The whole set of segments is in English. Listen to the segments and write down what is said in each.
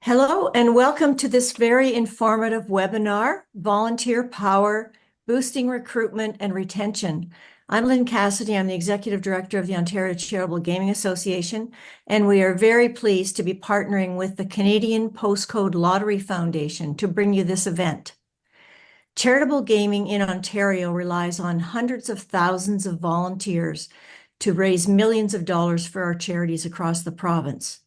Hello and welcome to this very informative webinar, Volunteer Power, Boosting Recruitment and Retention. I'm Lynn Cassidy. I'm the Executive Director of the Ontario Charitable Gaming Association, and we are very pleased to be partnering with the Canadian Postcode Lottery Foundation to bring you this event. Charitable gaming in Ontario relies on hundreds of thousands of volunteers to raise millions of dollars for our charities across the province.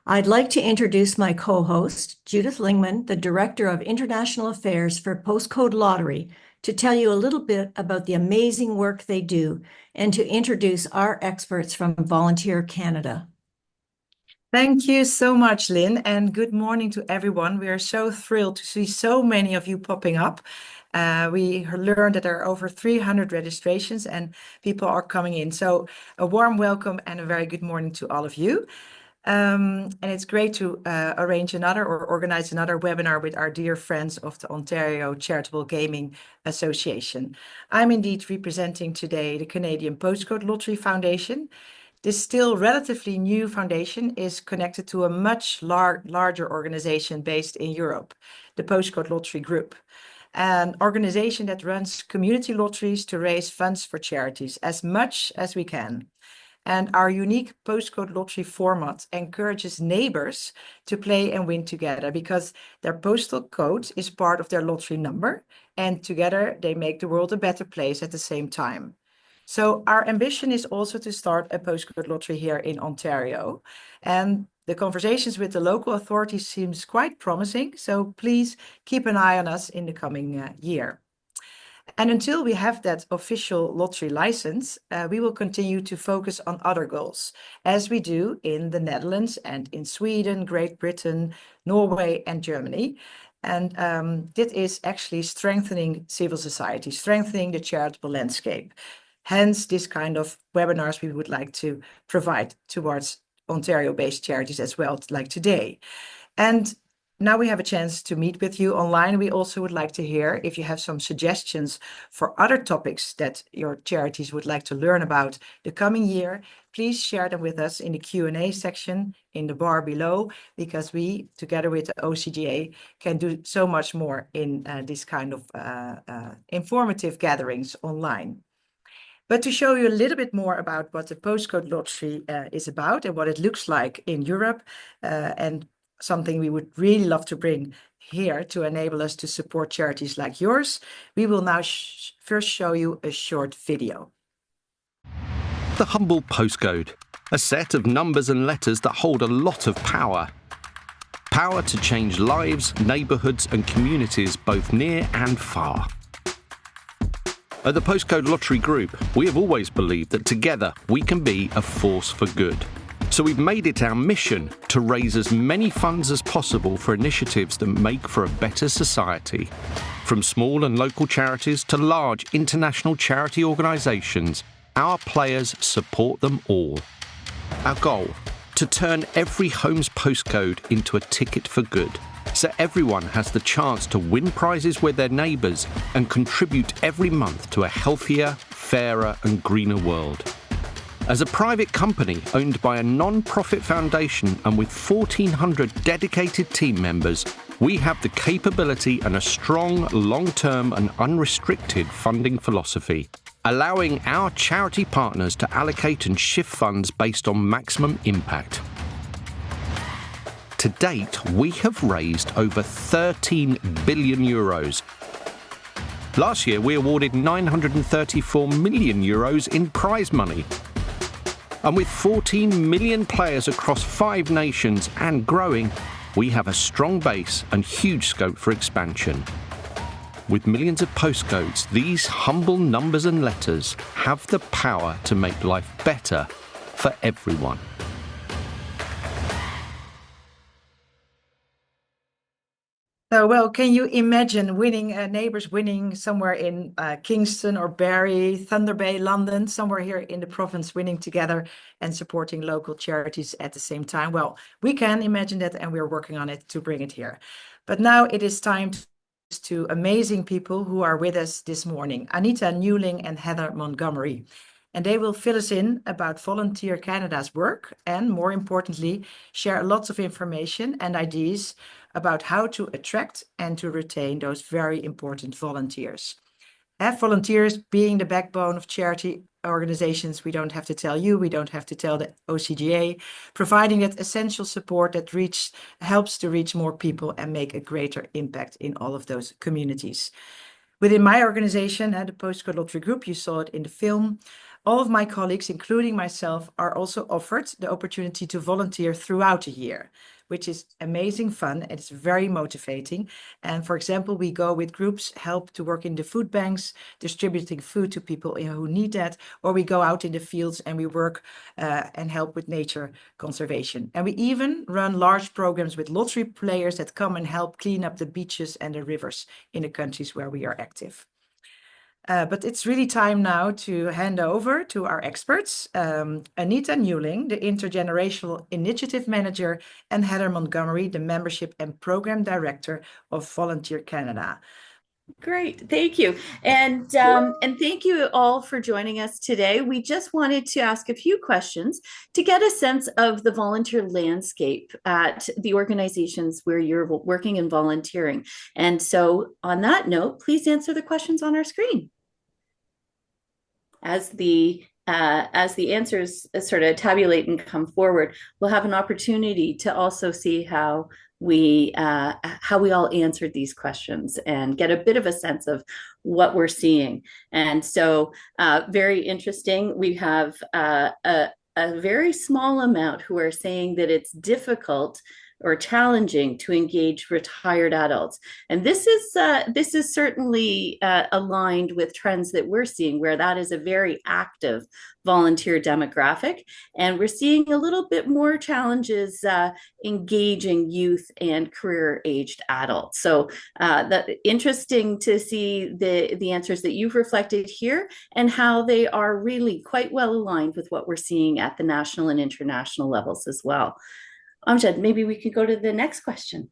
I'd like to introduce my co-host, Judith Lingman, the Director of International Affairs for Postcode Lottery, to tell you a little bit about the amazing work they do and to introduce our experts from Volunteer Canada. Thank you so much, Lynn, and good morning to everyone. We are so thrilled to see so many of you popping up. We learned that there are over 300 registrations and people are coming in. So a warm welcome and a very good morning to all of you. And it's great to arrange another or organize another webinar with our dear friends of the Ontario Charitable Gaming Association. I'm indeed representing today the Canadian Postcode Lottery Foundation. This still relatively new foundation is connected to a much larger organization based in Europe, the Postcode Lottery Group, an organization that runs community lotteries to raise funds for charities as much as we can. And our unique postcode lottery format encourages neighbors to play and win together because their postal code is part of their lottery number, and together they make the world a better place at the same time. So our ambition is also to start a postcode lottery here in Ontario. And the conversations with the local authorities seems quite promising. So please keep an eye on us in the coming year. And until we have that official lottery license, we will continue to focus on other goals, as we do in the Netherlands and in Sweden, Great Britain, Norway, and Germany. And this is actually strengthening civil society, strengthening the charitable landscape. Hence, this kind of webinars we would like to provide towards Ontario-based charities as well, like today. And now we have a chance to meet with you online. We also would like to hear if you have some suggestions for other topics that your charities would like to learn about the coming year. Please share them with us in the Q&A section in the bar below, because we, together with the OCGA, can do so much more in this kind of informative gatherings online. But to show you a little bit more about what the Postcode Lottery is about and what it looks like in Europe, and something we would really love to bring here to enable us to support charities like yours, we will now first show you a short video. The humble postcode, a set of numbers and letters that hold a lot of power. Power to change lives, neighbourhoods and communities both near and far. At the Postcode Lottery Group, we have always believed that together we can be a force for good. So we've made it our mission to raise as many funds as possible for initiatives that make for a better society. From small and local charities to large international charity organisations, our players support them all. Our goal, to turn every home's postcode into a ticket for good, so everyone has the chance to win prizes with their neighbours and contribute every month to a healthier, fairer and greener world. As a private company owned by a non-profit foundation and with 1,400 dedicated team members, we have the capability and a strong, long-term and unrestricted funding philosophy, allowing our charity partners to allocate and shift funds based on maximum impact. To date, we have raised over 13 billion euros. Last year, we awarded 934 million euros in prize money. And with 14 million players across 5 nations and growing, we have a strong base and huge scope for expansion. With millions of postcodes, these humble numbers and letters have the power to make life better for everyone. So, well, can you imagine neighbors winning somewhere in Kingston or Barrie, Thunder Bay, London, somewhere here in the province, winning together and supporting local charities at the same time? Well, we can imagine that, and we're working on it to bring it here. But now it is time to amazing people who are with us this morning, Anita Newling and Heather Montgomery. And they will fill us in about Volunteer Canada's work and, more importantly, share lots of information and ideas about how to attract and to retain those very important volunteers. Volunteers being the backbone of charity organizations, we don't have to tell you, we don't have to tell the OCGA, providing that essential support that helps to reach more people and make a greater impact in all of those communities. Within my organization, the Postcode Lottery Group, you saw it in the film, all of my colleagues, including myself, are also offered the opportunity to volunteer throughout the year, which is amazing fun and it's very motivating. And for example, we go with groups, help to work in the food banks, distributing food to people who need that, or we go out in the fields and we work and help with nature conservation. And we even run large programs with lottery players that come and help clean up the beaches and the rivers in the countries where we are active. But it's really time now to hand over to our experts, Anita Newling, the Intergenerational Initiative Manager, and Heather Montgomery, the Membership and Program Director of Volunteer Canada. Great, thank you. And thank you all for joining us today. We just wanted to ask a few questions to get a sense of the volunteer landscape at the organizations where you're working and volunteering. And so on that note, please answer the questions on our screen. As the answers sort of tabulate and come forward, we'll have an opportunity to also see how we all answered these questions and get a bit of a sense of what we're seeing. And so very interesting. We have a very small amount who are saying that it's difficult or challenging to engage retired adults. And this is certainly aligned with trends that we're seeing, where that is a very active volunteer demographic. And we're seeing a little bit more challenges engaging youth and career-aged adults. So that interesting to see the answers that you've reflected here and how they are really quite well aligned with what we're seeing at the national and international levels as well. Amjad, maybe we could go to the next question.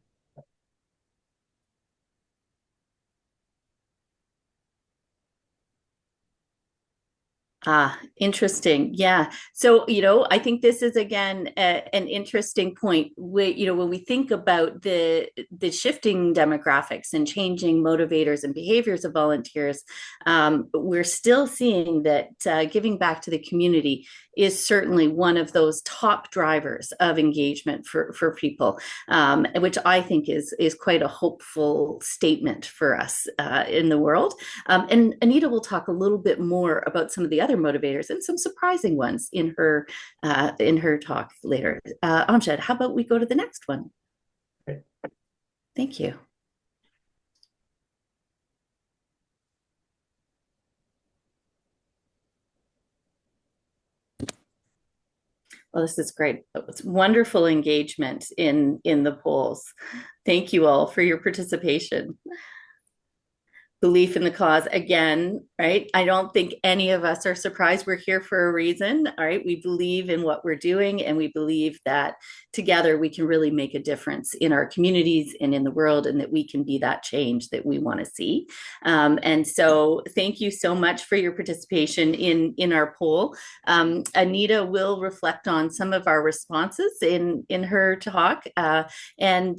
Interesting. Yeah. So, I think this is, again, an interesting point. When we think about the shifting demographics and changing motivators and behaviors of volunteers, we're still seeing that giving back to the community is certainly one of those top drivers of engagement for people, which I think is quite a hopeful statement for us in the world. And Anita will talk a little bit more about some of the other motivators and some surprising ones in her talk later. Amjad, how about we go to the next one? Thank you. Well, this is great. It's wonderful engagement in the polls. Thank you all for your participation. Belief in the cause, again, right? I don't think any of us are surprised. We're here for a reason, all right? We believe in what we're doing, and we believe that together we can really make a difference in our communities and in the world, and that we can be that change that we want to see. And so thank you so much for your participation in our poll. Anita will reflect on some of our responses in her talk, and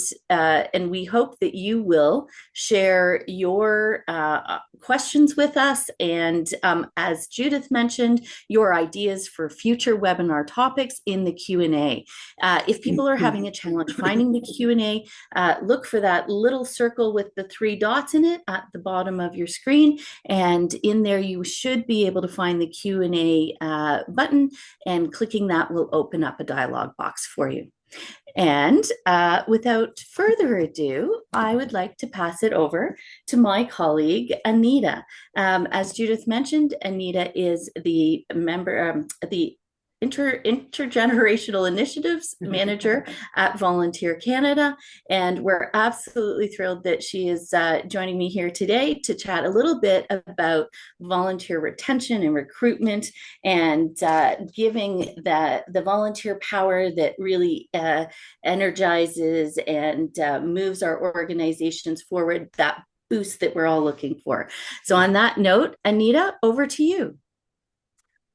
we hope that you will share your questions with us, and as Judith mentioned, your ideas for future webinar topics in the Q&A. If people are having a challenge finding the Q&A, look for that little circle with the 3 dots in it at the bottom of your screen, and in there you should be able to find the Q&A button, and clicking that will open up a dialog box for you. And without further ado, I would like to pass it over to my colleague, Anita. As Judith mentioned, Anita is the member, the Intergenerational Initiatives Manager at Volunteer Canada, and we're absolutely thrilled that she is joining me here today to chat a little bit about volunteer retention and recruitment, and giving the volunteer power that really energizes and moves our organizations forward, that boost that we're all looking for. So on that note, Anita, over to you.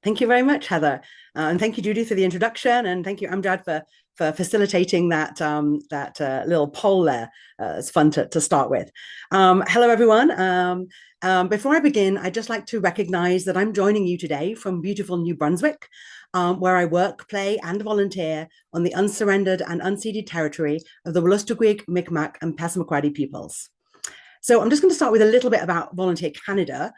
Thank you very much, Heather. And thank you, Judy, for the introduction. And thank you, Amjad, for facilitating that, little poll there. It's fun to start with. Hello, everyone. Before I begin, I'd just like to recognize that I'm joining you today from beautiful New Brunswick, where I work, play, and volunteer on the unsurrendered and unceded territory of the Wolastoqiyik, Mi'kmaq, and Passamaquoddy peoples. So I'm just going to start with a little bit about Volunteer Canada,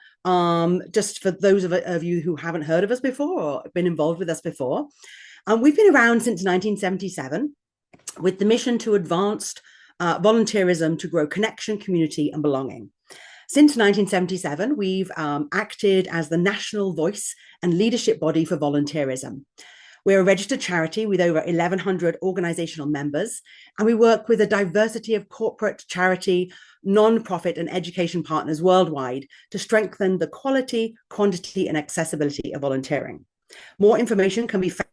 just for those of you who haven't heard of us before or been involved with us before. We've been around since 1977 with the mission to advance volunteerism to grow connection, community, and belonging. Since 1977, we've acted as the national voice and leadership body for volunteerism. We're a registered charity with over 1,100 organizational members, and we work with a diversity of corporate, charity, non-profit, and education partners worldwide to strengthen the quality, quantity, and accessibility of volunteering. More information can be found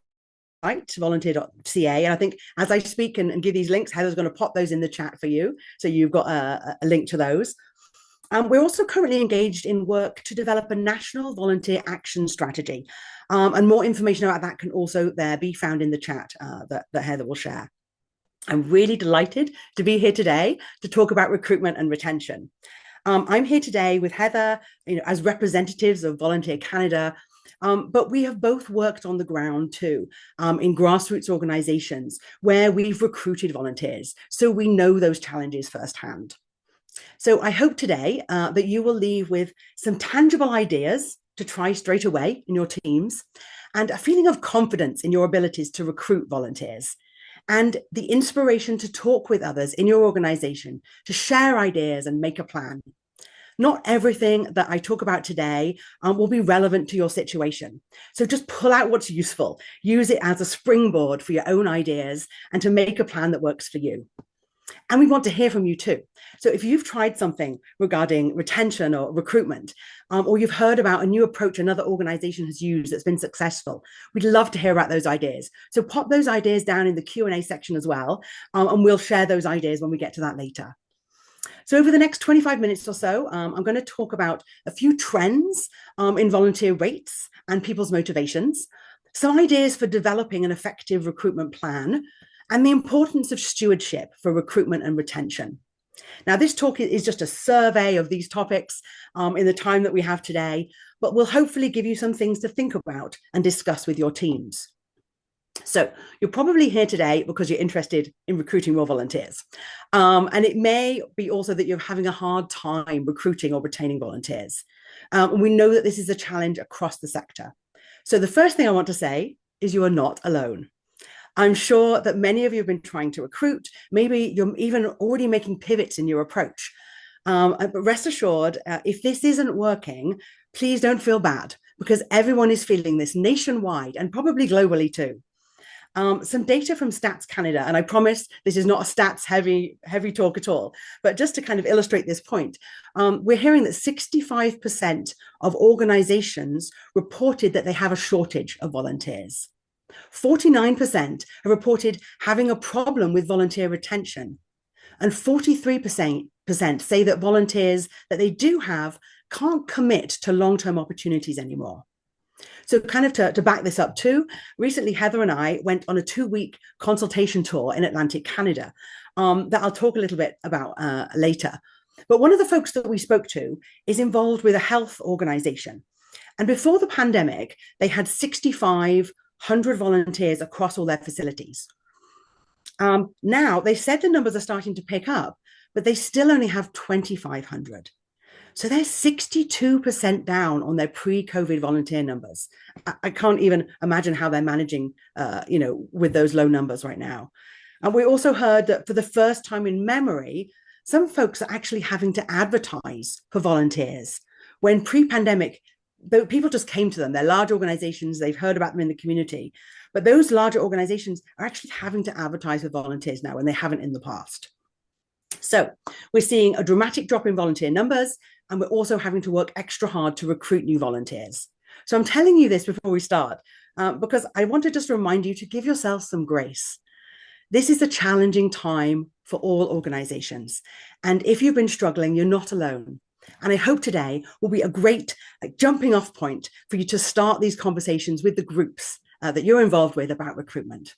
at volunteer.ca. And I think as I speak and give these links, Heather's going to pop those in the chat for you. So you've got a link to those. We're also currently engaged in work to develop a national volunteer action strategy. And more information about that can also there be found in the chat that Heather will share. I'm really delighted to be here today to talk about recruitment and retention. I'm here today with Heather, as representatives of Volunteer Canada, but we have both worked on the ground too, in grassroots organizations where we've recruited volunteers. So we know those challenges firsthand. So I hope today that you will leave with some tangible ideas to try straight away in your teams and a feeling of confidence in your abilities to recruit volunteers and the inspiration to talk with others in your organization, to share ideas and make a plan. Not everything that I talk about today will be relevant to your situation. So just pull out what's useful, use it as a springboard for your own ideas and to make a plan that works for you. And we want to hear from you too. So if you've tried something regarding retention or recruitment, or you've heard about a new approach another organization has used that's been successful, we'd love to hear about those ideas. So pop those ideas down in the Q&A section as well, and we'll share those ideas when we get to that later. So over the next 25 minutes or so, I'm going to talk about a few trends in volunteer rates and people's motivations, some ideas for developing an effective recruitment plan, and the importance of stewardship for recruitment and retention. Now, this talk is just a survey of these topics in the time that we have today, but will hopefully give you some things to think about and discuss with your teams. So you're probably here today because you're interested in recruiting more volunteers. And it may be also that you're having a hard time recruiting or retaining volunteers. And we know that this is a challenge across the sector. So the first thing I want to say is you are not alone. I'm sure that many of you have been trying to recruit. Maybe you're even already making pivots in your approach. But rest assured, if this isn't working, please don't feel bad because everyone is feeling this nationwide and probably globally too. Some data from Stats Canada, and I promise this is not a stats heavy talk at all, but just to kind of illustrate this point, we're hearing that 65% of organizations reported that they have a shortage of volunteers. 49% have reported having a problem with volunteer retention, and 43% say that volunteers that they do have can't commit to long-term opportunities anymore. So kind of to back this up too, recently Heather and I went on a 2-week consultation tour in Atlantic Canada that I'll talk a little bit about later. But one of the folks that we spoke to is involved with a health organization. And before the pandemic, they had 6,500 volunteers across all their facilities. Now they said the numbers are starting to pick up, but they still only have 2,500. So they're 62% down on their pre-COVID volunteer numbers. I can't even imagine how they're managing, with those low numbers right now. And we also heard that for the first time in memory, some folks are actually having to advertise for volunteers. When pre-pandemic, people just came to them. They're large organizations. They've heard about them in the community. But those larger organizations are actually having to advertise for volunteers now when they haven't in the past. So we're seeing a dramatic drop in volunteer numbers, and we're also having to work extra hard to recruit new volunteers. So I'm telling you this before we start, because I want to just remind you to give yourself some grace. This is a challenging time for all organizations. And if you've been struggling, you're not alone. And I hope today will be a great jumping off point for you to start these conversations with the groups that you're involved with about recruitment.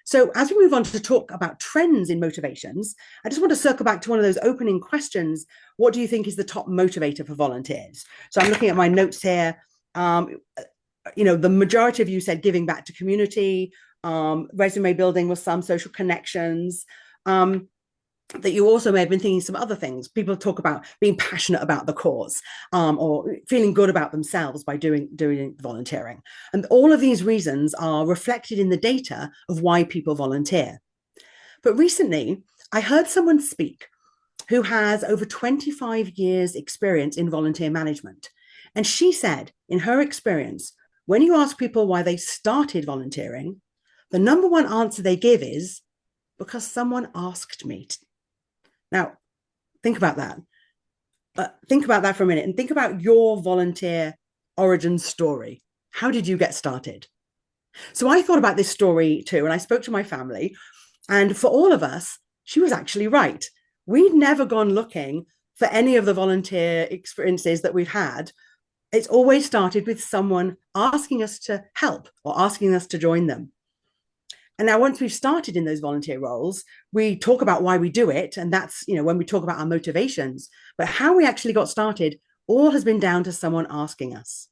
So as we move on to talk about trends in motivations, I just want to circle back to one of those opening questions. What do you think is the top motivator for volunteers? So I'm looking at my notes here. The majority of you said giving back to community, resume building with some social connections, that you also may have been thinking some other things. People talk about being passionate about the cause, or feeling good about themselves by doing volunteering. And all of these reasons are reflected in the data of why people volunteer. But recently, I heard someone speak who has over 25 years experience in volunteer management. And she said, in her experience, when you ask people why they started volunteering, the number one answer they give is, because someone asked me to. Now, think about that. Think about that for a minute and think about your volunteer origin story. How did you get started? So I thought about this story too, and I spoke to my family, and for all of us, she was actually right. We'd never gone looking for any of the volunteer experiences that we've had. It's always started with someone asking us to help or asking us to join them. And now once we've started in those volunteer roles, we talk about why we do it. And that's, when we talk about our motivations, but how we actually got started all has been down to someone asking us.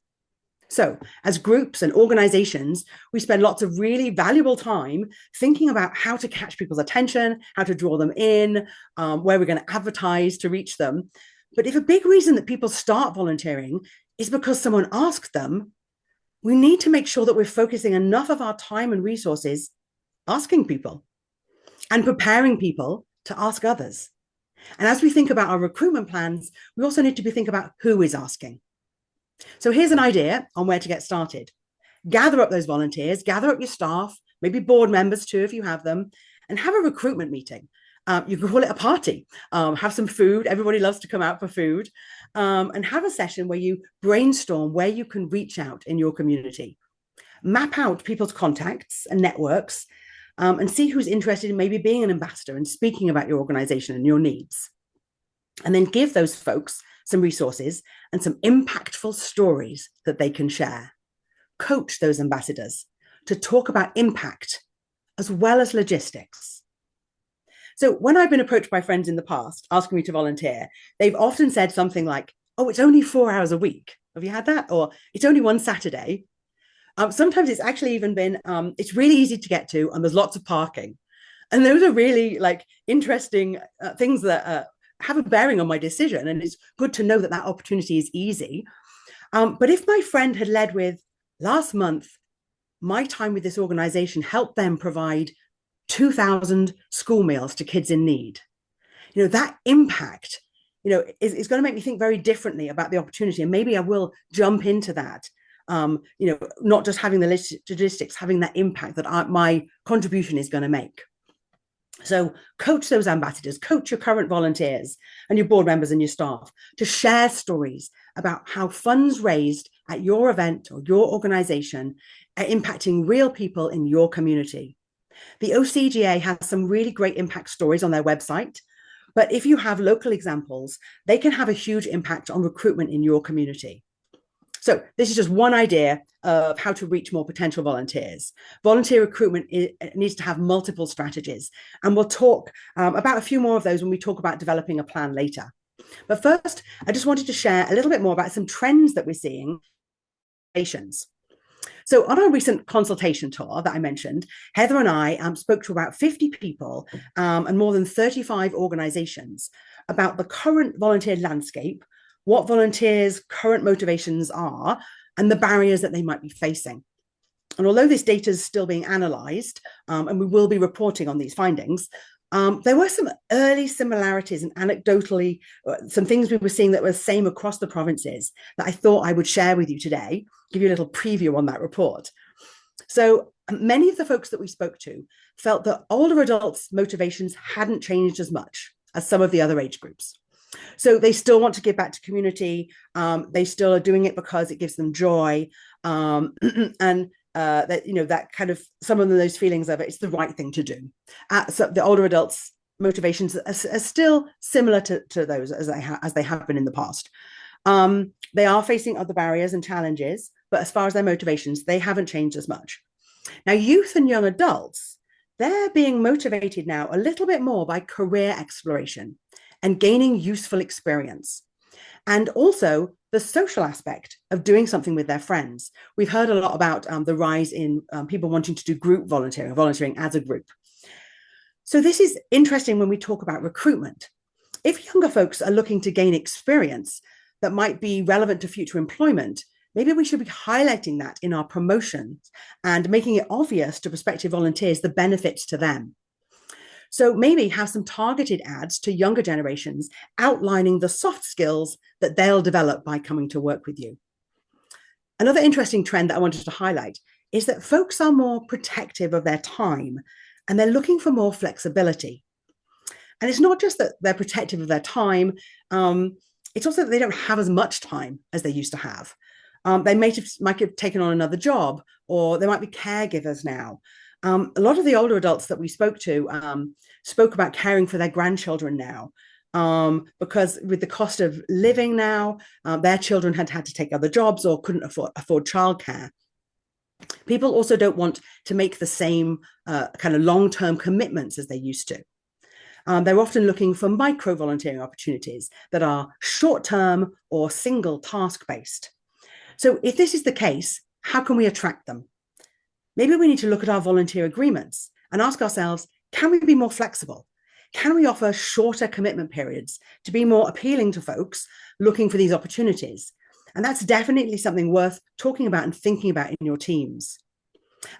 So as groups and organizations, we spend lots of really valuable time thinking about how to catch people's attention, how to draw them in, where we're going to advertise to reach them. But if a big reason that people start volunteering is because someone asked them, we need to make sure that we're focusing enough of our time and resources asking people and preparing people to ask others. And as we think about our recruitment plans, we also need to be thinking about who is asking. So here's an idea on where to get started. Gather up those volunteers, gather up your staff, maybe board members too, if you have them, and have a recruitment meeting. You can call it a party, have some food. Everybody loves to come out for food, and have a session where you brainstorm where you can reach out in your community. Map out people's contacts and networks, and see who's interested in maybe being an ambassador and speaking about your organization and your needs. And then give those folks some resources and some impactful stories that they can share. Coach those ambassadors to talk about impact as well as logistics. So when I've been approached by friends in the past asking me to volunteer, they've often said something like, oh, it's only 4 hours a week. Have you had that? Or it's only one Saturday. Sometimes it's actually even been, it's really easy to get to and there's lots of parking. And those are really interesting things that have a bearing on my decision. And it's good to know that that opportunity is easy. But if my friend had led with, last month, my time with this organization helped them provide 2,000 school meals to kids in need. That impact, is going to make me think very differently about the opportunity. And maybe I will jump into that. Not just having the logistics, having that impact that my contribution is going to make. So coach those ambassadors, coach your current volunteers and your board members and your staff to share stories about how funds raised at your event or your organization are impacting real people in your community. The OCGA has some really great impact stories on their website, but if you have local examples, they can have a huge impact on recruitment in your community. So this is just one idea of how to reach more potential volunteers. Volunteer recruitment needs to have multiple strategies, and we'll talk about a few more of those when we talk about developing a plan later. But first, I just wanted to share a little bit more about some trends that we're seeing. So on our recent consultation tour that I mentioned, Heather and I spoke to about 50 people and more than 35 organizations about the current volunteer landscape, what volunteers' current motivations are, and the barriers that they might be facing. And although this data is still being analysed, and we will be reporting on these findings, there were some early similarities and anecdotally, some things we were seeing that were the same across the provinces that I thought I would share with you today, give you a little preview on that report. So many of the folks that we spoke to felt that older adults' motivations hadn't changed as much as some of the other age groups. So they still want to give back to community. They still are doing it because it gives them joy. And that kind of some of those feelings of it's the right thing to do. So the older adults motivations are still similar to those as they have been in the past. They are facing other barriers and challenges, but as far as their motivations, they haven't changed as much. Now, youth and young adults, they're being motivated now a little bit more by career exploration and gaining useful experience. And also the social aspect of doing something with their friends. We've heard a lot about the rise in people wanting to do group volunteering as a group. So this is interesting when we talk about recruitment. If younger folks are looking to gain experience that might be relevant to future employment, maybe we should be highlighting that in our promotions and making it obvious to prospective volunteers the benefits to them. So maybe have some targeted ads to younger generations outlining the soft skills that they'll develop by coming to work with you. Another interesting trend that I wanted to highlight is that folks are more protective of their time and they're looking for more flexibility. And it's not just that they're protective of their time, it's also that they don't have as much time as they used to have. They might have taken on another job, or they might be caregivers now. A lot of the older adults that we spoke to spoke about caring for their grandchildren now, because with the cost of living now, their children had to take other jobs or couldn't afford childcare. People also don't want to make the same kind of long-term commitments as they used to. They're often looking for micro volunteering opportunities that are short-term or single task-based. So if this is the case, how can we attract them? Maybe we need to look at our volunteer agreements and ask ourselves, can we be more flexible? Can we offer shorter commitment periods to be more appealing to folks looking for these opportunities? And that's definitely something worth talking about and thinking about in your teams.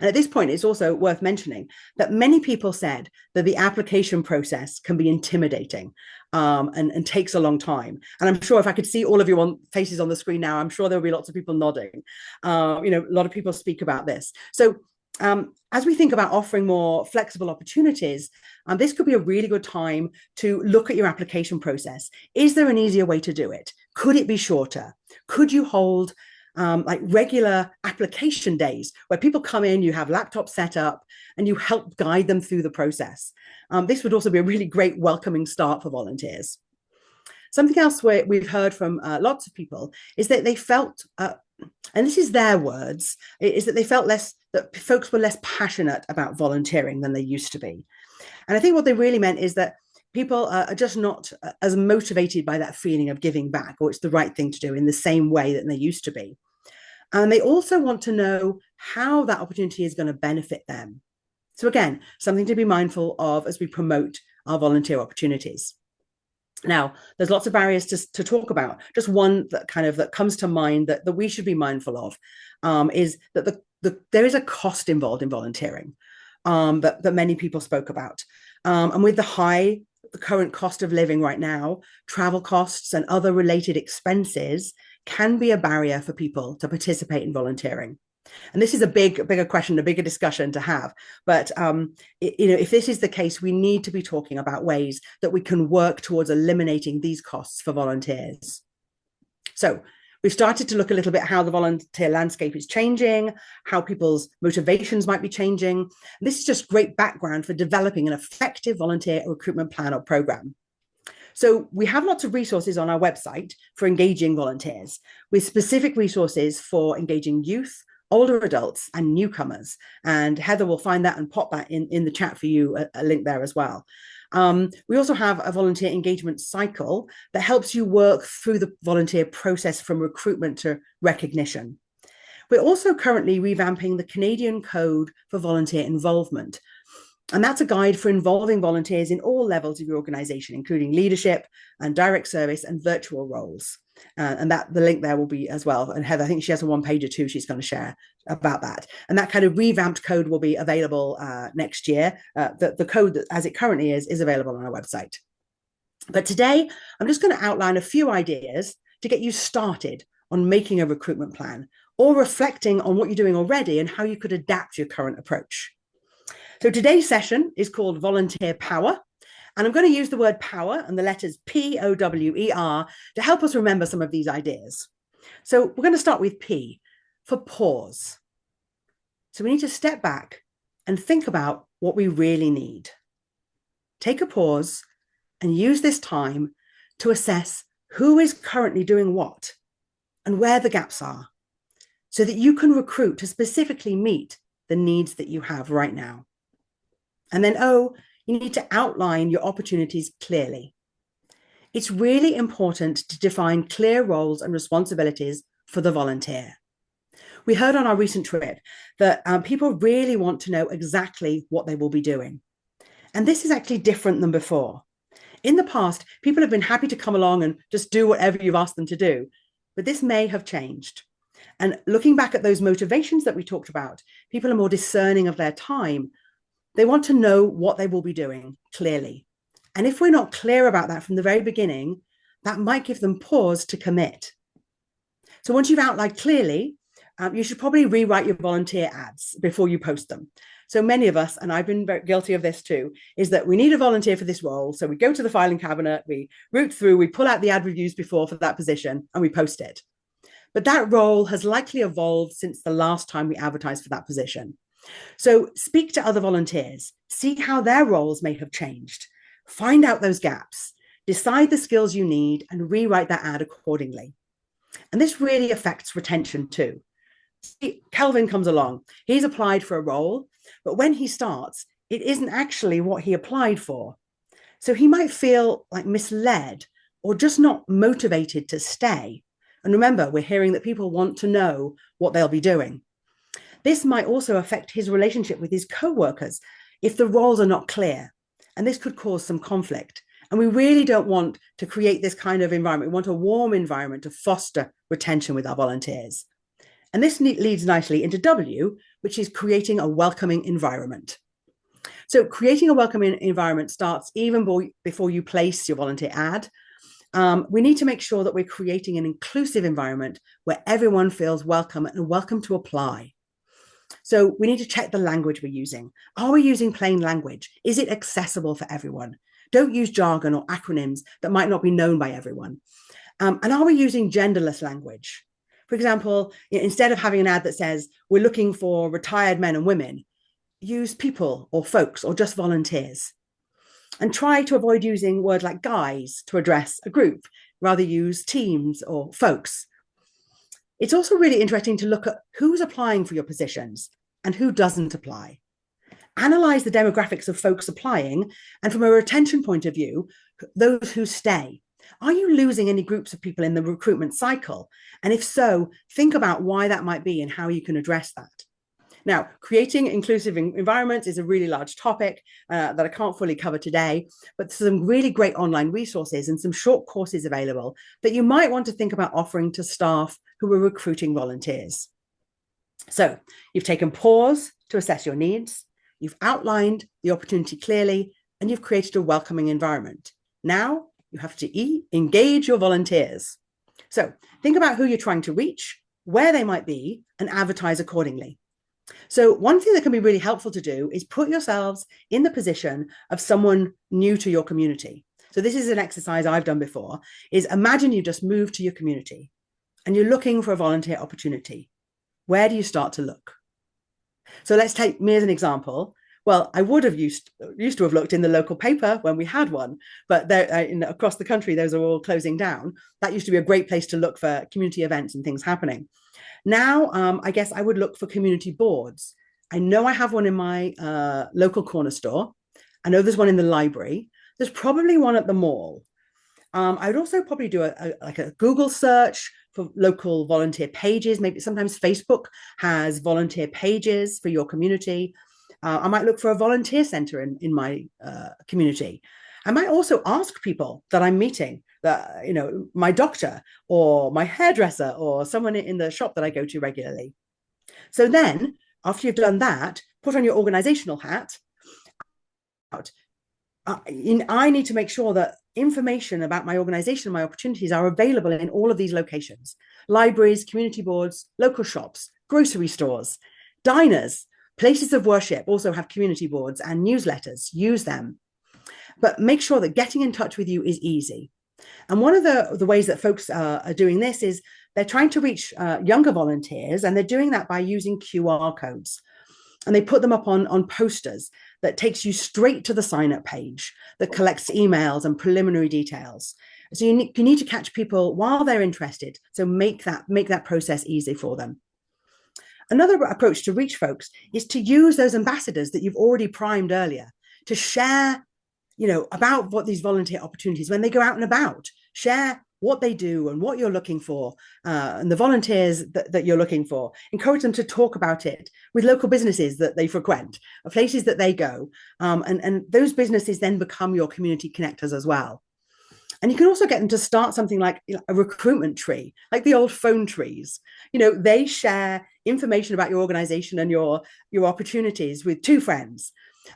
And at this point, it's also worth mentioning that many people said that the application process can be intimidating and takes a long time. And I'm sure if I could see all of your faces on the screen now, I'm sure there'll be lots of people nodding. A lot of people speak about this. So as we think about offering more flexible opportunities, this could be a really good time to look at your application process. Is there an easier way to do it? Could it be shorter? Could you hold like regular application days where people come in, you have laptops set up and you help guide them through the process? This would also be a really great welcoming start for volunteers. Something else we've heard from lots of people is that they felt, and this is their words, is that they felt that folks were less passionate about volunteering than they used to be. And I think what they really meant is that people are just not as motivated by that feeling of giving back, or it's the right thing to do in the same way that they used to be. And they also want to know how that opportunity is going to benefit them. So again, something to be mindful of as we promote our volunteer opportunities. Now, there's lots of barriers to talk about. Just one that comes to mind that we should be mindful of is that there is a cost involved in volunteering that many people spoke about. And with the current cost of living right now, travel costs and other related expenses can be a barrier for people to participate in volunteering. And this is a bigger question, a bigger discussion to have. But if this is the case, we need to be talking about ways that we can work towards eliminating these costs for volunteers. So we've started to look a little bit how the volunteer landscape is changing, how people's motivations might be changing. And this is just great background for developing an effective volunteer recruitment plan or program. So we have lots of resources on our website for engaging volunteers, with specific resources for engaging youth, older adults and newcomers. And Heather will find that and pop that in the chat for you, a link there as well. We also have a volunteer engagement cycle that helps you work through the volunteer process from recruitment to recognition. We're also currently revamping the Canadian Code for Volunteer Involvement. And that's a guide for involving volunteers in all levels of your organization, including leadership and direct service and virtual roles. And the link there will be as well. And Heather, I think she has a one-pager too she's going to share about that. And that kind of revamped code will be available next year. The code, as it currently is available on our website. But today, I'm just going to outline a few ideas to get you started on making a recruitment plan or reflecting on what you're doing already and how you could adapt your current approach. So today's session is called Volunteer Power. And I'm going to use the word power and the letters P-O-W-E-R to help us remember some of these ideas. So we're going to start with P for pause. So we need to step back and think about what we really need. take a pause and use this time to assess who is currently doing what and where the gaps are, so that you can recruit to specifically meet the needs that you have right now. And then O, you need to outline your opportunities clearly. It's really important to define clear roles and responsibilities for the volunteer. We heard on our recent trip that people really want to know exactly what they will be doing. And this is actually different than before. In the past, people have been happy to come along and just do whatever you've asked them to do, but this may have changed. And looking back at those motivations that we talked about, people are more discerning of their time. They want to know what they will be doing clearly. And if we're not clear about that from the very beginning, that might give them pause to commit. So once you've outlined clearly, you should probably rewrite your volunteer ads before you post them. So many of us, and I've been very guilty of this too, is that we need a volunteer for this role. So we go to the filing cabinet, we root through, we pull out the ad reviews before for that position, and we post it. But that role has likely evolved since the last time we advertised for that position. So speak to other volunteers, see how their roles may have changed, find out those gaps, decide the skills you need, and rewrite that ad accordingly. And this really affects retention too. See, Kelvin comes along, he's applied for a role, but when he starts, it isn't actually what he applied for. So he might feel like misled or just not motivated to stay. And remember, we're hearing that people want to know what they'll be doing. This might also affect his relationship with his co-workers if the roles are not clear, and this could cause some conflict. And we really don't want to create this kind of environment. We want a warm environment to foster retention with our volunteers. And this leads nicely into W, which is creating a welcoming environment. So creating a welcoming environment starts even before you place your volunteer ad. We need to make sure that we're creating an inclusive environment where everyone feels welcome and welcome to apply. So we need to check the language we're using. Are we using plain language? Is it accessible for everyone? Don't use jargon or acronyms that might not be known by everyone. And are we using genderless language? For example, instead of having an ad that says, we're looking for retired men and women, use people or folks or just volunteers. And try to avoid using words like guys to address a group, rather use teams or folks. It's also really interesting to look at who's applying for your positions and who doesn't apply. Analyze the demographics of folks applying, and from a retention point of view, those who stay. Are you losing any groups of people in the recruitment cycle? And if so, think about why that might be and how you can address that. Now, creating inclusive environments is a really large topic that I can't fully cover today, but some really great online resources and some short courses available that you might want to think about offering to staff who are recruiting volunteers. So you've taken pause to assess your needs, you've outlined the opportunity clearly, and you've created a welcoming environment. Now you have to engage your volunteers. So think about who you're trying to reach, where they might be, and advertise accordingly. So one thing that can be really helpful to do is put yourselves in the position of someone new to your community. So this is an exercise I've done before, is imagine you just moved to your community and you're looking for a volunteer opportunity. Where do you start to look? So let's take me as an example. Well, I would have used to have looked in the local paper when we had one, but across the country, those are all closing down. That used to be a great place to look for community events and things happening. Now, I guess I would look for community boards. I know I have one in my local corner store. I know there's one in the library. There's probably one at the mall. I would also probably do a Google search for local volunteer pages. Maybe sometimes Facebook has volunteer pages for your community. I might look for a volunteer center in my community. I might also ask people that I'm meeting, that, my doctor or my hairdresser or someone in the shop that I go to regularly. So then, after you've done that, put on your organizational hat. I need to make sure that information about my organization, my opportunities are available in all of these locations: libraries, community boards, local shops, grocery stores, diners, places of worship also have community boards and newsletters. Use them. But make sure that getting in touch with you is easy. And one of the ways that folks are doing this is they're trying to reach younger volunteers, and they're doing that by using QR codes. And they put them up on posters that takes you straight to the sign-up page that collects emails and preliminary details. So you need to catch people while they're interested. So make that process easy for them. Another approach to reach folks is to use those ambassadors that you've already primed earlier to share, about what these volunteer opportunities, when they go out and about, share what they do and what you're looking for, and the volunteers that you're looking for. Encourage them to talk about it with local businesses that they frequent, places that they go, and those businesses then become your community connectors as well. And you can also get them to start something like a recruitment tree, like the old phone trees. They share information about your organization and your opportunities with 2 friends.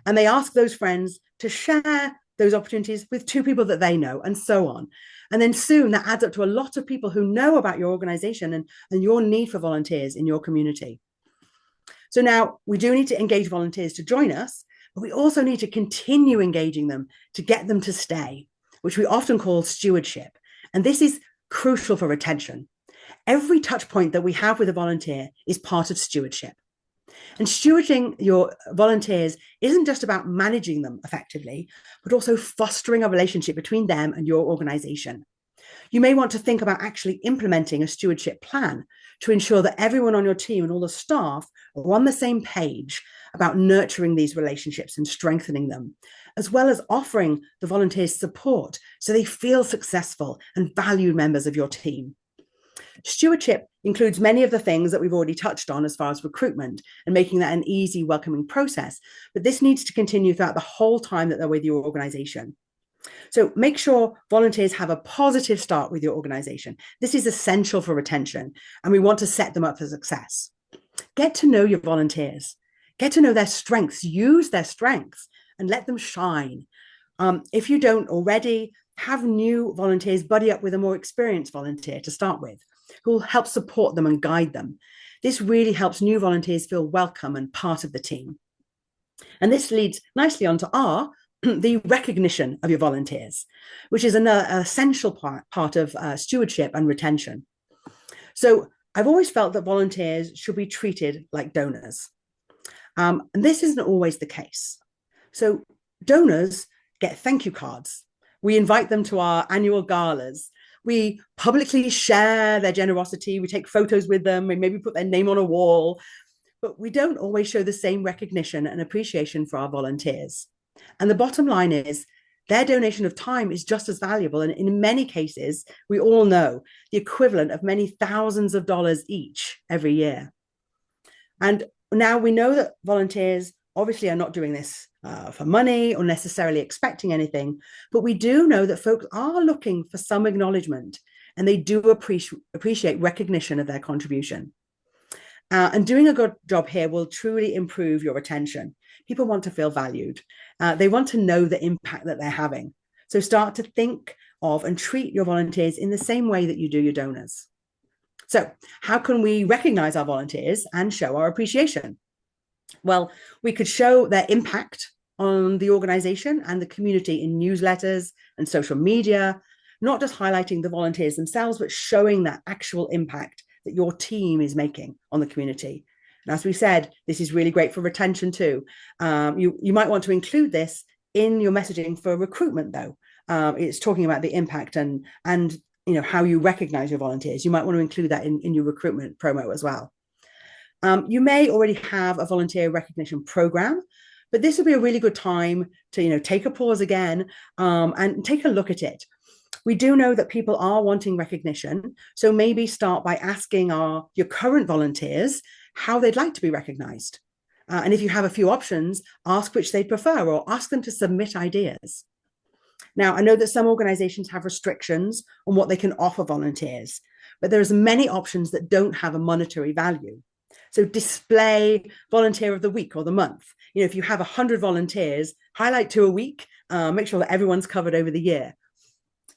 And they ask those friends to share those opportunities with 2 people that they know, and so on. And then soon that adds up to a lot of people who know about your organization and your need for volunteers in your community. So now we do need to engage volunteers to join us, but we also need to continue engaging them to get them to stay, which we often call stewardship. And this is crucial for retention. Every touch point that we have with a volunteer is part of stewardship. And stewarding your volunteers isn't just about managing them effectively, but also fostering a relationship between them and your organization. You may want to think about actually implementing a stewardship plan to ensure that everyone on your team and all the staff are on the same page about nurturing these relationships and strengthening them, as well as offering the volunteers support so they feel successful and valued members of your team. Stewardship includes many of the things that we've already touched on as far as recruitment and making that an easy, welcoming process. But this needs to continue throughout the whole time that they're with your organization. So make sure volunteers have a positive start with your organization. This is essential for retention, and we want to set them up for success. Get to know your volunteers. Get to know their strengths. Use their strengths and let them shine. If you don't already, have new volunteers buddy up with a more experienced volunteer to start with, who will help support them and guide them. This really helps new volunteers feel welcome and part of the team. And this leads nicely on to the recognition of your volunteers, which is an essential part of stewardship and retention. So I've always felt that volunteers should be treated like donors. And this isn't always the case. So donors get thank you cards. We invite them to our annual galas. We publicly share their generosity. We take photos with them. We maybe put their name on a wall. But we don't always show the same recognition and appreciation for our volunteers. And the bottom line is their donation of time is just as valuable. And in many cases, we all know the equivalent of many thousands of dollars each every year. And now we know that volunteers obviously are not doing this for money or necessarily expecting anything, but we do know that folks are looking for some acknowledgement, and they do appreciate recognition of their contribution. And doing a good job here will truly improve your retention. People want to feel valued. They want to know the impact that they're having. So start to think of and treat your volunteers in the same way that you do your donors. So how can we recognize our volunteers and show our appreciation? Well, we could show their impact on the organization and the community in newsletters and social media, not just highlighting the volunteers themselves, but showing that actual impact that your team is making on the community. And as we said, this is really great for retention too. You might want to include this in your messaging for recruitment though. It's talking about the impact and how you recognize your volunteers. You might want to include that in your recruitment promo as well. You may already have a volunteer recognition program, but this would be a really good time to take a pause again and take a look at it. We do know that people are wanting recognition, so maybe start by asking your current volunteers how they'd like to be recognized. And if you have a few options, ask which they prefer or ask them to submit ideas. Now, I know that some organizations have restrictions on what they can offer volunteers, but there's many options that don't have a monetary value. So display volunteer of the week or the month. If you have 100 volunteers, highlight 2 a week, make sure that everyone's covered over the year.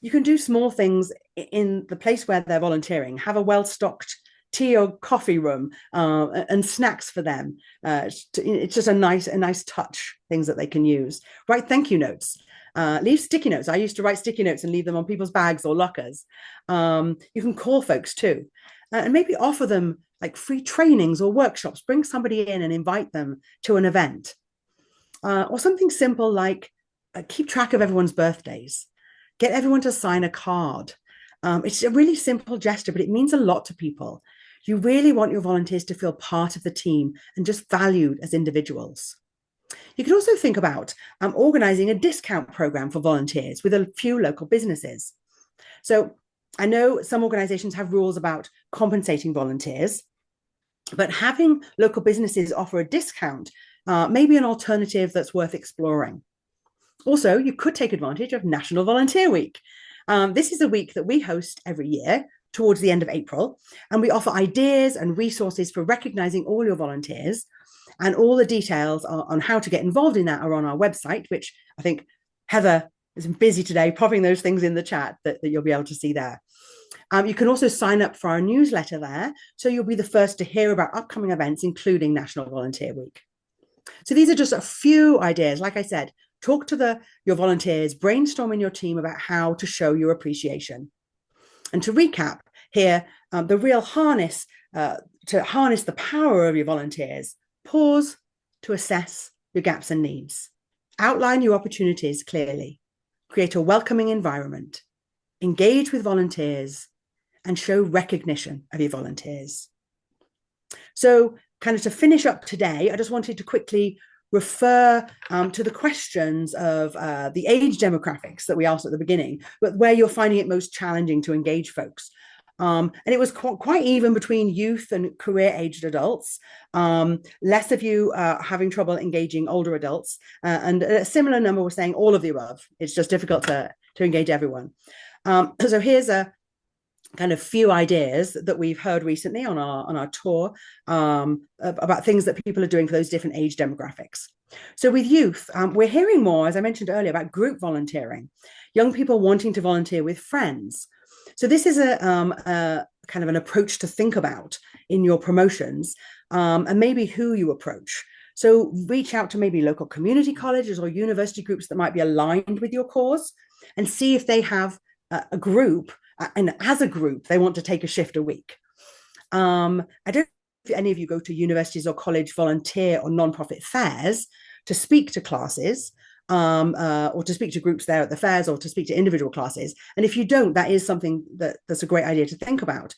You can do small things in the place where they're volunteering. Have a well-stocked tea or coffee room and snacks for them. It's just a nice touch, things that they can use. Write thank you notes. Leave sticky notes. I used to write sticky notes and leave them on people's bags or lockers. You can call folks too. And maybe offer them like free trainings or workshops. Bring somebody in and invite them to an event. or something simple like keep track of everyone's birthdays, get everyone to sign a card. It's a really simple gesture, but it means a lot to people. You really want your volunteers to feel part of the team and just valued as individuals. You could also think about organizing a discount program for volunteers with a few local businesses. So I know some organizations have rules about compensating volunteers, but having local businesses offer a discount may be an alternative that's worth exploring. Also, you could take advantage of National Volunteer Week. This is a week that we host every year towards the end of April, and we offer ideas and resources for recognizing all your volunteers. And all the details on how to get involved in that are on our website, which I think Heather is busy today popping those things in the chat that you'll be able to see there. You can also sign up for our newsletter there, so you'll be the first to hear about upcoming events, including National Volunteer Week. So these are just a few ideas. Like I said, talk to your volunteers, brainstorm in your team about how to show your appreciation. And to recap here, the real harness, to harness the power of your volunteers: pause to assess your gaps and needs. Outline your opportunities clearly. Create a welcoming environment. Engage with volunteers and show recognition of your volunteers. So kind of to finish up today, I just wanted to quickly refer to the questions of the age demographics that we asked at the beginning, but where you're finding it most challenging to engage folks. And it was quite even between youth and career-aged adults. Less of you having trouble engaging older adults, and a similar number were saying all of the above. It's just difficult to engage everyone. So here's a kind of few ideas that we've heard recently on our tour about things that people are doing for those different age demographics. So with youth, we're hearing more, as I mentioned earlier, about group volunteering, young people wanting to volunteer with friends. So this is a kind of an approach to think about in your promotions, and maybe who you approach. So reach out to maybe local community colleges or university groups that might be aligned with your cause, and see if they have a group, and as a group, they want to take a shift a week. I don't know if any of you go to universities or college volunteer or nonprofit fairs to speak to classes, or to speak to groups there at the fairs, or to speak to individual classes. And if you don't, that is something that's a great idea to think about.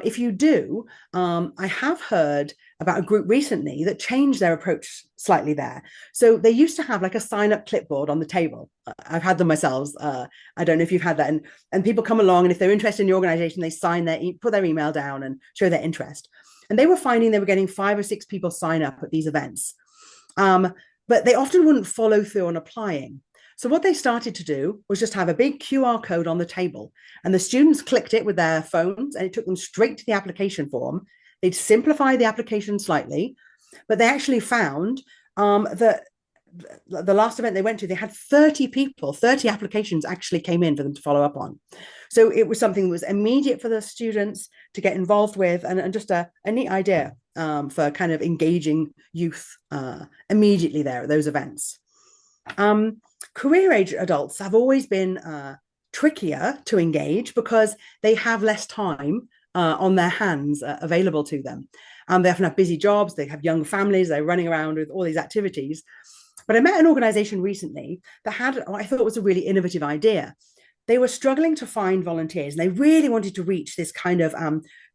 If you do, I have heard about a group recently that changed their approach slightly there. So they used to have like a sign-up clipboard on the table. I've had them myself. I don't know if you've had that. And people come along, and if they're interested in your organization, they put their email down and show their interest. And they were finding they were getting 5 or 6 people sign up at these events. But they often wouldn't follow through on applying. So what they started to do was just have a big QR code on the table, and the students clicked it with their phones, and it took them straight to the application form. They'd simplify the application slightly, but they actually found that the last event they went to, they had 30 applications actually came in for them to follow up on. So it was something that was immediate for the students to get involved with, and just a neat idea for kind of engaging youth immediately there at those events. Career age adults have always been trickier to engage because they have less time on their hands available to them. They often have busy jobs, they have young families, they're running around with all these activities. But I met an organization recently that had what I thought was a really innovative idea. They were struggling to find volunteers, and they really wanted to reach this kind of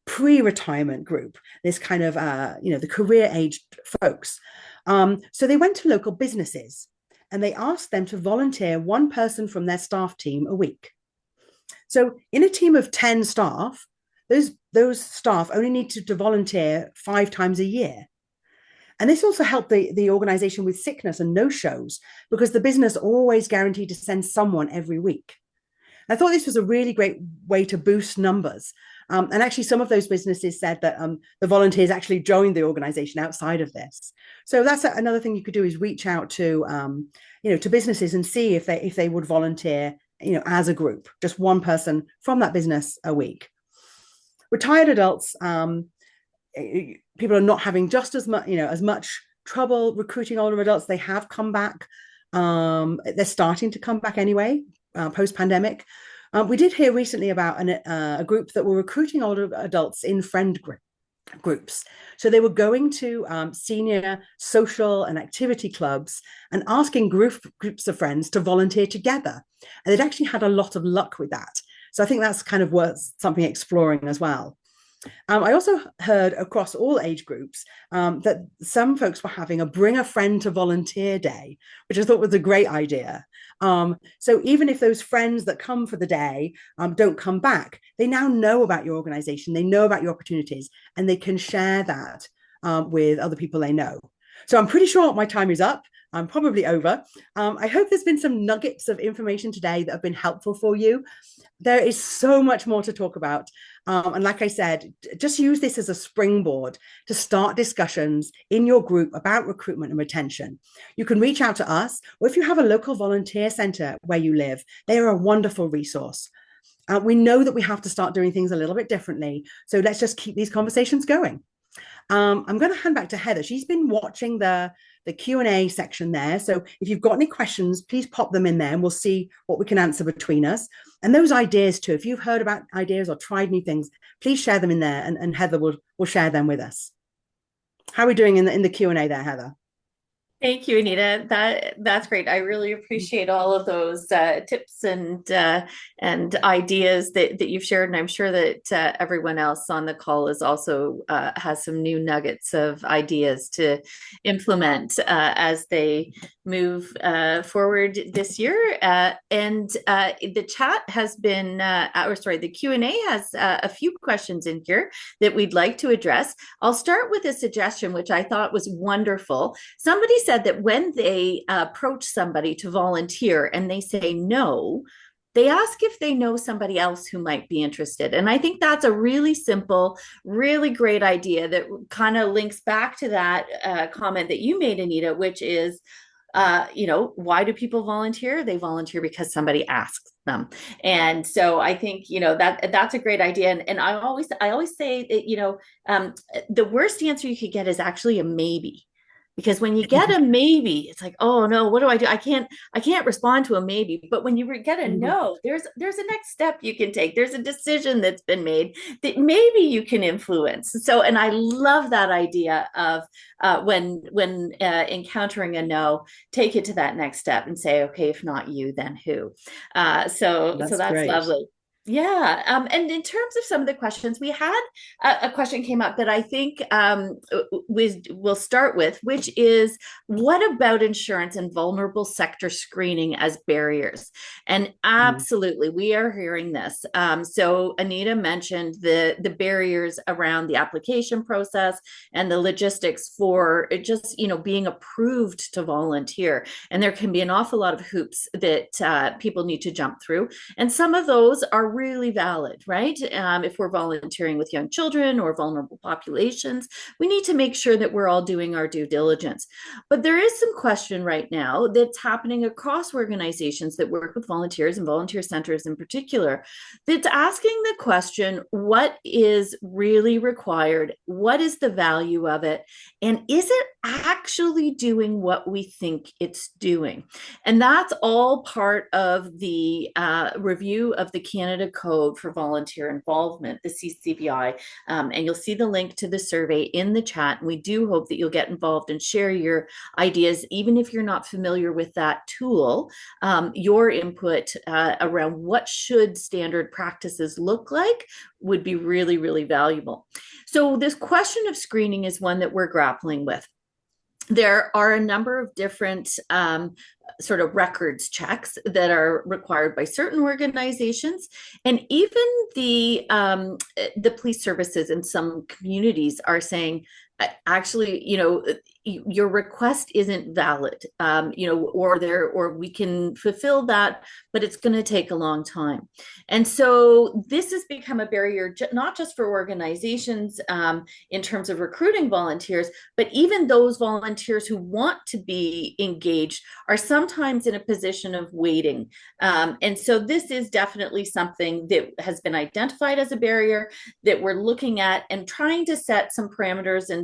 pre-retirement group, this kind of, the career-aged folks. So they went to local businesses, and they asked them to volunteer one person from their staff team a week. So in a team of 10 staff, those staff only needed to volunteer 5 times a year. And this also helped the organization with sickness and no-shows, because the business always guaranteed to send someone every week. I thought this was a really great way to boost numbers. And actually, some of those businesses said that the volunteers actually joined the organization outside of this. So that's another thing you could do, is reach out to, to businesses and see if they would volunteer, as a group, just one person from that business a week. Retired adults, people are not having just as much trouble recruiting older adults. They have come back. They're starting to come back anyway, post-pandemic. We did hear recently about a group that were recruiting older adults in friend groups. So they were going to senior social and activity clubs and asking groups of friends to volunteer together. And they'd actually had a lot of luck with that. So I think that's kind of worth something exploring as well. I also heard across all age groups that some folks were having a bring a friend to volunteer day, which I thought was a great idea. So even if those friends that come for the day don't come back, they now know about your organization, they know about your opportunities, and they can share that with other people they know. So I'm pretty sure my time is up. I'm probably over. I hope there's been some nuggets of information today that have been helpful for you. There is so much more to talk about. And like I said, just use this as a springboard to start discussions in your group about recruitment and retention. You can reach out to us, or if you have a local volunteer center where you live, they are a wonderful resource. We know that we have to start doing things a little bit differently. So let's just keep these conversations going. I'm going to hand back to Heather. She's been watching the Q&A section there. So if you've got any questions, please pop them in there and we'll see what we can answer between us. And those ideas too, if you've heard about ideas or tried new things, please share them in there and Heather will share them with us. How are we doing in the Q&A there, Heather? Thank you, Anita. That's great. I really appreciate all of those tips and ideas that you've shared, and I'm sure that everyone else on the call is also has some new nuggets of ideas to implement as they move forward this year. And the chat has been, the Q&A has a few questions in here that we'd like to address. I'll start with a suggestion, which I thought was wonderful. Somebody said that when they approach somebody to volunteer and they say no, they ask if they know somebody else who might be interested. And I think that's a really simple, really great idea that kind of links back to that comment that you made, Anita, which is, why do people volunteer? They volunteer because somebody asks them. And so I think, that's a great idea. And I always say that, the worst answer you could get is actually a maybe. Because when you get a maybe, it's like, oh no, what do I do? I can't respond to a maybe. But when you get a no, there's a next step you can take. There's a decision that's been made that maybe you can influence. So, and I love that idea of when encountering a no, take it to that next step and say, okay, if not you, then who? So that's lovely. Yeah. And in terms of some of the questions, we had a question came up that I think we'll start with, which is, what about insurance and vulnerable sector screening as barriers? And absolutely, we are hearing this. So Anita mentioned the barriers around the application process and the logistics for just, being approved to volunteer. And there can be an awful lot of hoops that people need to jump through. And some of those are really valid, right? If we're volunteering with young children or vulnerable populations, we need to make sure that we're all doing our due diligence. But there is some question right now that's happening across organizations that work with volunteers and volunteer centers in particular, that's asking the question, what is really required? What is the value of it? And is it actually doing what we think it's doing? And that's all part of the review of the Canada Code for Volunteer Involvement, the CCVI. And you'll see the link to the survey in the chat. And we do hope that you'll get involved and share your ideas, even if you're not familiar with that tool. Your input around what should standard practices look like would be really, really valuable. So this question of screening is one that we're grappling with. There are a number of different sort of records checks that are required by certain organizations, and even the police services in some communities are saying, actually, your request isn't valid, or we can fulfill that, but it's going to take a long time. And so this has become a barrier, not just for organizations in terms of recruiting volunteers, but even those volunteers who want to be engaged are sometimes in a position of waiting. And so this is definitely something that has been identified as a barrier that we're looking at and trying to set some parameters and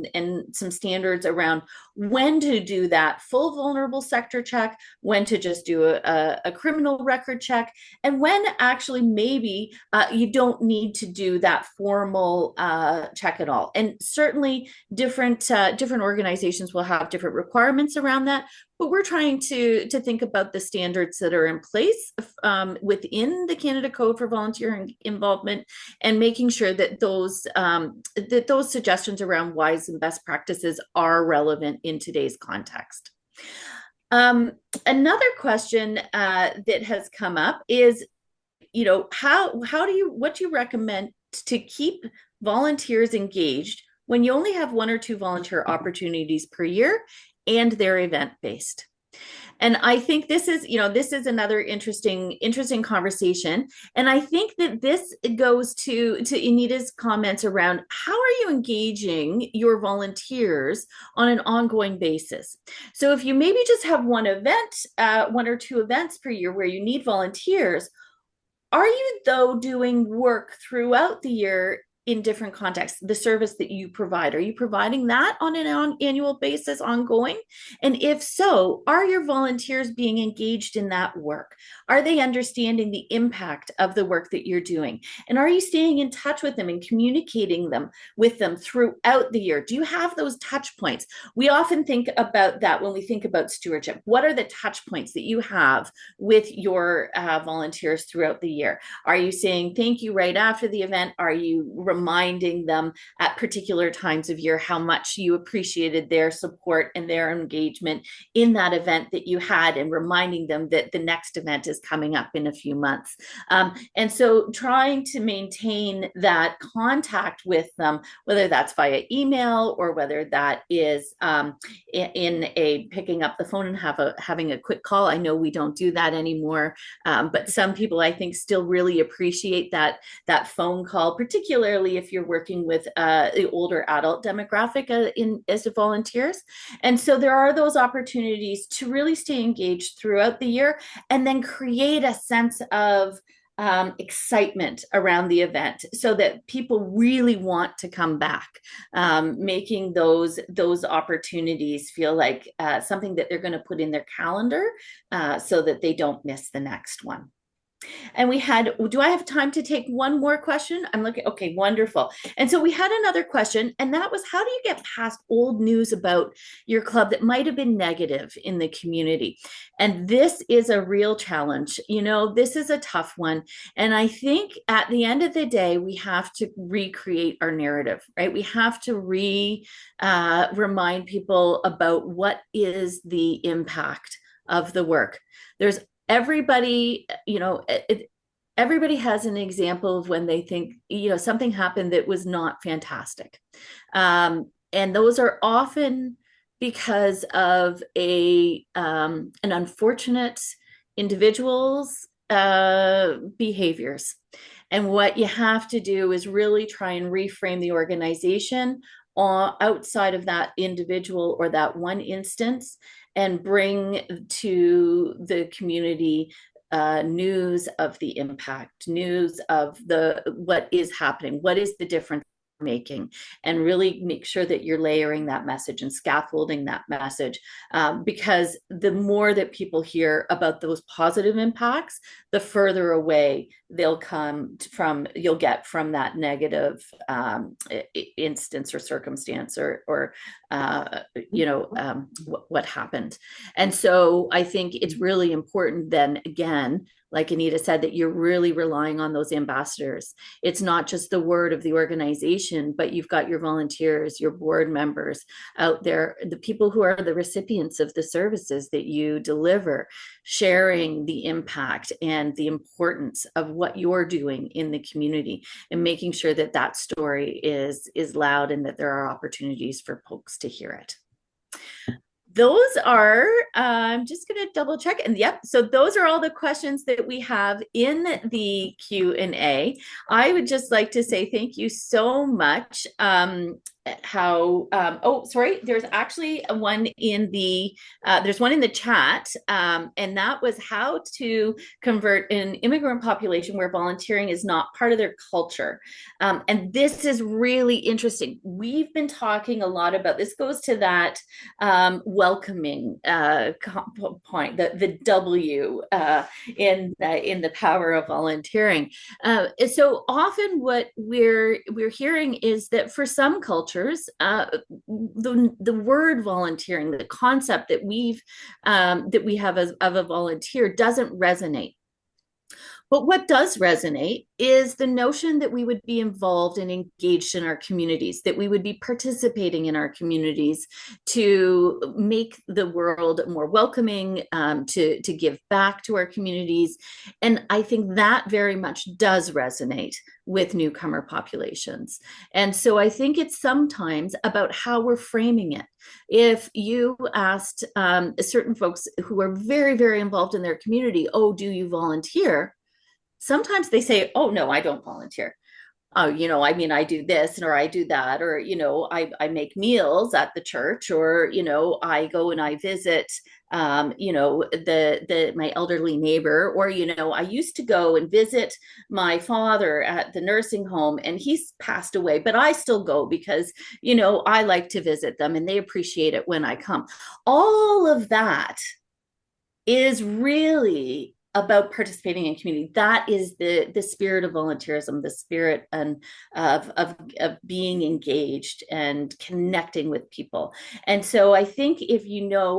some standards around when to do that full vulnerable sector check, when to just do a criminal record check, and when actually maybe you don't need to do that formal check at all. And certainly different organizations will have different requirements around that, but we're trying to think about the standards that are in place within the Canada Code for Volunteer Involvement, and making sure that those suggestions around wise and best practices are relevant in today's context. Another question that has come up is, what do you recommend to keep volunteers engaged when you only have 1 or 2 volunteer opportunities per year and they're event-based? And I think this is another interesting conversation. And I think that this goes to Anita's comments around how are you engaging your volunteers on an ongoing basis. So if you maybe just have 1 event, 1 or 2 events per year where you need volunteers, are you though doing work throughout the year in different contexts? The service that you provide, are you providing that on an annual basis, ongoing? And if so, are your volunteers being engaged in that work? Are they understanding the impact of the work that you're doing? And are you staying in touch with them and communicating with them throughout the year? Do you have those touch points? We often think about that when we think about stewardship. What are the touch points that you have with your volunteers throughout the year? Are you saying thank you right after the event? Are you reminding them at particular times of year how much you appreciated their support and their engagement in that event that you had, and reminding them that the next event is coming up in a few months? And so trying to maintain that contact with them, whether that's via email or whether that is in a picking up the phone and having a quick call. I know we don't do that anymore, but some people I think still really appreciate that phone call, particularly if you're working with the older adult demographic as volunteers. And so there are those opportunities to really stay engaged throughout the year, and then create a sense of excitement around the event so that people really want to come back, making those opportunities feel like something that they're going to put in their calendar so that they don't miss the next one. And do I have time to take one more question? I'm looking, okay, wonderful. And so we had another question, and that was, how do you get past old news about your club that might have been negative in the community? And this is a real challenge. This is a tough one. And I think at the end of the day, we have to recreate our narrative, right? We have to remind people about what is the impact of the work. Everybody has an example of when they think, something happened that was not fantastic. And those are often because of an unfortunate individual's behaviors. And what you have to do is really try and reframe the organization outside of that individual or that one instance, and bring to the community news of the impact, news of what is happening, what is the difference making, and really make sure that you're layering that message and scaffolding that message, because the more that people hear about those positive impacts, the further away you'll get from that negative instance or circumstance or what happened. And so I think it's really important then, again, like Anita said, that you're really relying on those ambassadors. It's not just the word of the organization, but you've got your volunteers, your board members out there, the people who are the recipients of the services that you deliver, sharing the impact and the importance of what you're doing in the community, and making sure that that story is loud and that there are opportunities for folks to hear it. Those are, I'm just going to double check. And yep, so those are all the questions that we have in the Q&A. I would just like to say thank you so much how oh, sorry, there's actually one in the there's one in the chat, and that was how to convert an immigrant population where volunteering is not part of their culture. And this is really interesting. We've been talking a lot about this, goes to that welcoming point, the W in the power of volunteering. So often what we're hearing is that for some cultures, the word volunteering, the concept that we have of a volunteer doesn't resonate. But what does resonate is the notion that we would be involved and engaged in our communities, that we would be participating in our communities to make the world more welcoming, to give back to our communities. And I think that very much does resonate with newcomer populations. And so I think it's sometimes about how we're framing it. If you asked certain folks who are very, very involved in their community, oh, do you volunteer? Sometimes they say, oh, no, I don't volunteer. Oh, I mean, I do this or I do that, or, I make meals at the church, or, I go and I visit, my elderly neighbor, or, I used to go and visit my father at the nursing home and he's passed away, but I still go because, I like to visit them and they appreciate it when I come. All of that is really about participating in community. That is the spirit of volunteerism, the spirit and of being engaged and connecting with people. And so I think if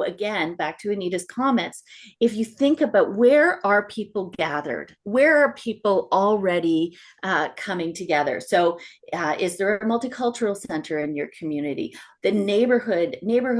again, back to Anita's comments, if you think about where are people gathered, where are people already coming together? So is there a multicultural center in your community? The neighborhood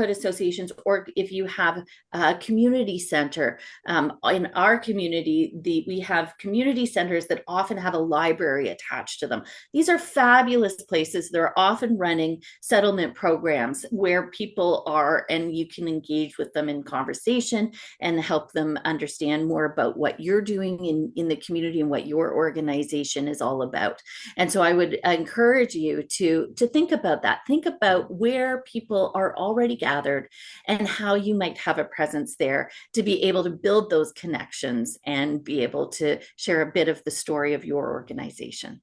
associations, or if you have a community center. In our community, we have community centers that often have a library attached to them. These are fabulous places. They're often running settlement programs where people are, and you can engage with them in conversation and help them understand more about what you're doing in the community and what your organization is all about. And so I would encourage you to think about that. Think about where people are already gathered and how you might have a presence there to be able to build those connections and be able to share a bit of the story of your organization.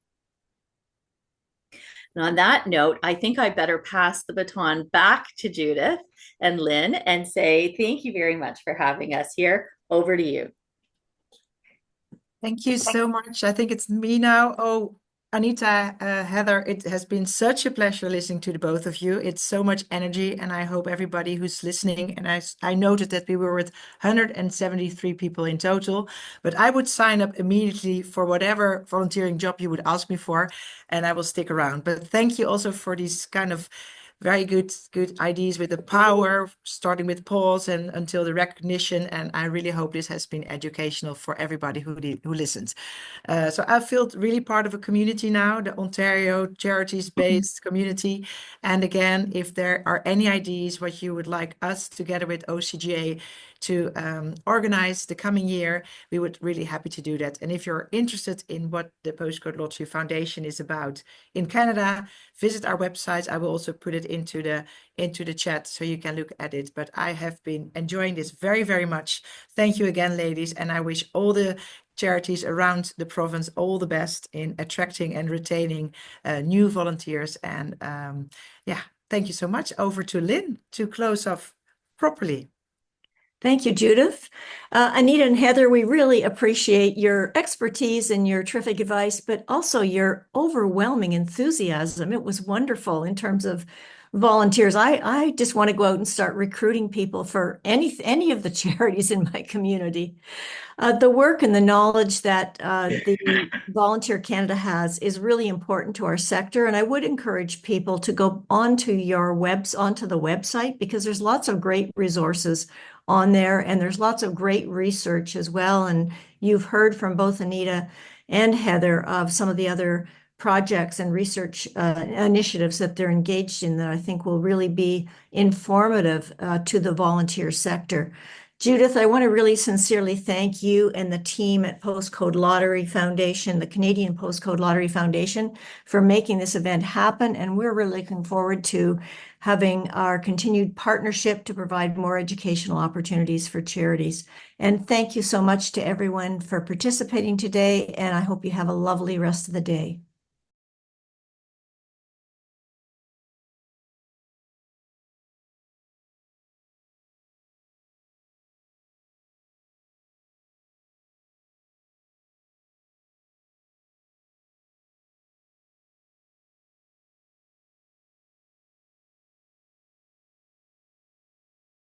And on that note, I think I better pass the baton back to Judith and Lynn and say thank you very much for having us here. Over to you. Thank you so much. I think it's me now. Oh, Anita, Heather, it has been such a pleasure listening to the both of you. It's so much energy, and I hope everybody who's listening, and I noted that we were with 173 people in total, but I would sign up immediately for whatever volunteering job you would ask me for, and I will stick around. But thank you also for these kind of very good ideas with the power, starting with pause and until the recognition. And I really hope this has been educational for everybody who listens. So I feel really part of a community now, the Ontario charities-based community. And again, if there are any ideas what you would like us together with OCGA to organize the coming year, we would really happy to do that. And if you're interested in what the Postcode Lottery Foundation is about in Canada, visit our website. I will also put it into the chat so you can look at it. But I have been enjoying this very, very much. Thank you again, ladies. And I wish all the charities around the province all the best in attracting and retaining new volunteers. And yeah, thank you so much. Over to Lynn to close off properly. Thank you, Judith. Anita and Heather, we really appreciate your expertise and your terrific advice, but also your overwhelming enthusiasm. It was wonderful in terms of volunteers. I just want to go out and start recruiting people for any of the charities in my community. The work and the knowledge that the Volunteer Canada has is really important to our sector, and I would encourage people to go onto the website, because there's lots of great resources on there, and there's lots of great research as well. And you've heard from both Anita and Heather of some of the other projects and research initiatives that they're engaged in that I think will really be informative to the volunteer sector. Judith, I want to really sincerely thank you and the team at Postcode Lottery Foundation, the Canadian Postcode Lottery Foundation, for making this event happen. And we're really looking forward to having our continued partnership to provide more educational opportunities for charities. And thank you so much to everyone for participating today. And I hope you have a lovely rest of the day.